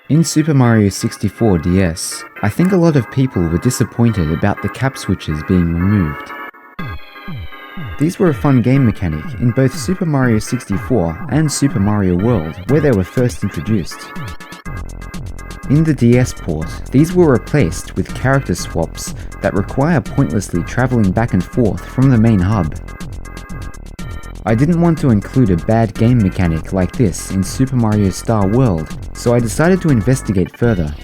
In Super Mario 64 DS, I think a lot of people were disappointed about the cap switches being removed. These were a fun game mechanic in both Super Mario 64 and Super Mario World where they were first introduced. In the DS port, these were replaced with character swaps that require pointlessly travelling back and forth from the main hub. I didn't want to include a bad game mechanic like this in Super Mario Star World, so I decided to investigate further.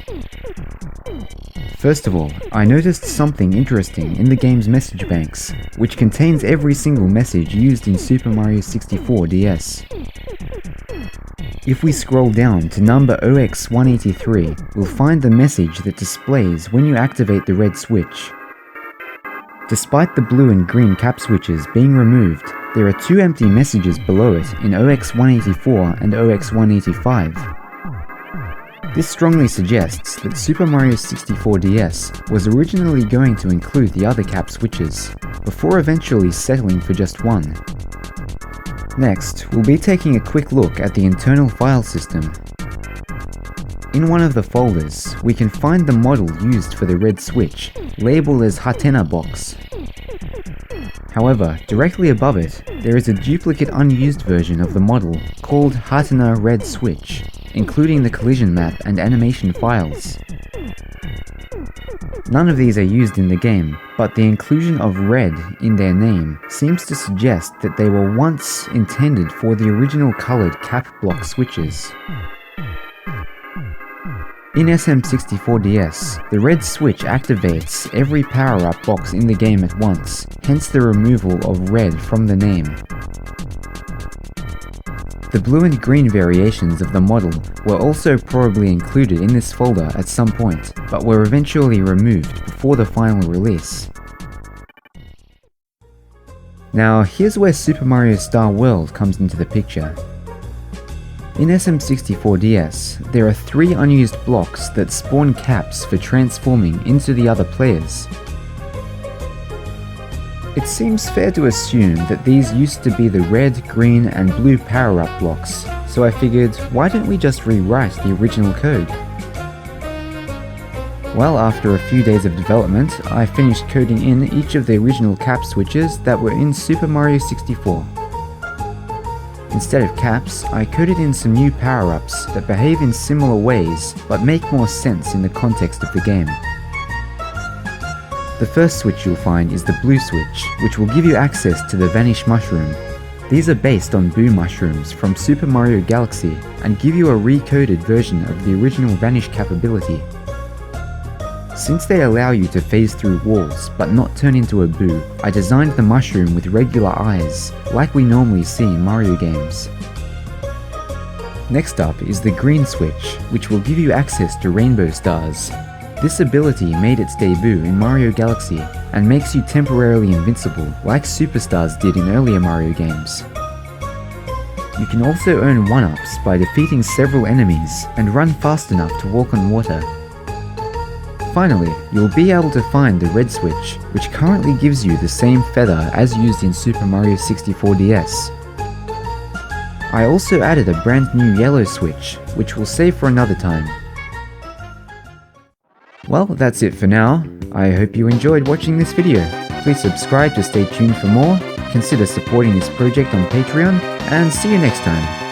First of all, I noticed something interesting in the game's message banks, which contains every single message used in Super Mario 64 DS. If we scroll down to number OX183, we'll find the message that displays when you activate the red switch. Despite the blue and green cap switches being removed, there are two empty messages below it in OX184 and OX185. This strongly suggests that Super Mario 64 DS was originally going to include the other cap switches, before eventually settling for just one. Next, we'll be taking a quick look at the internal file system. In one of the folders, we can find the model used for the red switch, labeled as Hatena Box. However, directly above it, there is a duplicate unused version of the model called Hatena Red Switch, including the collision map and animation files. None of these are used in the game, but the inclusion of red in their name seems to suggest that they were once intended for the original colored cap block switches. In SM64DS, the red switch activates every power-up box in the game at once, hence the removal of red from the name. The blue and green variations of the model were also probably included in this folder at some point, but were eventually removed before the final release. Now, here's where Super Mario Star World comes into the picture. In SM64DS, there are 3 unused blocks that spawn caps for transforming into the other players. It seems fair to assume that these used to be the red, green, and blue power-up blocks, so I figured, why don't we just rewrite the original code? Well, after a few days of development, I finished coding in each of the original cap switches that were in Super Mario 64. Instead of caps, I coded in some new power-ups that behave in similar ways, but make more sense in the context of the game. The first switch you'll find is the blue switch, which will give you access to the Vanish Mushroom. These are based on Boo Mushrooms from Super Mario Galaxy, and give you a recoded version of the original Vanish capability. Since they allow you to phase through walls, but not turn into a Boo, I designed the mushroom with regular eyes, like we normally see in Mario games. Next up is the green switch, which will give you access to rainbow stars. This ability made its debut in Mario Galaxy, and makes you temporarily invincible, like superstars did in earlier Mario games. You can also earn 1-ups by defeating several enemies, and run fast enough to walk on water. Finally, you'll be able to find the red switch, which currently gives you the same feather as used in Super Mario 64 DS. I also added a brand new yellow switch, which we'll save for another time. Well, that's it for now. I hope you enjoyed watching this video. Please subscribe to stay tuned for more, consider supporting this project on Patreon, and see you next time.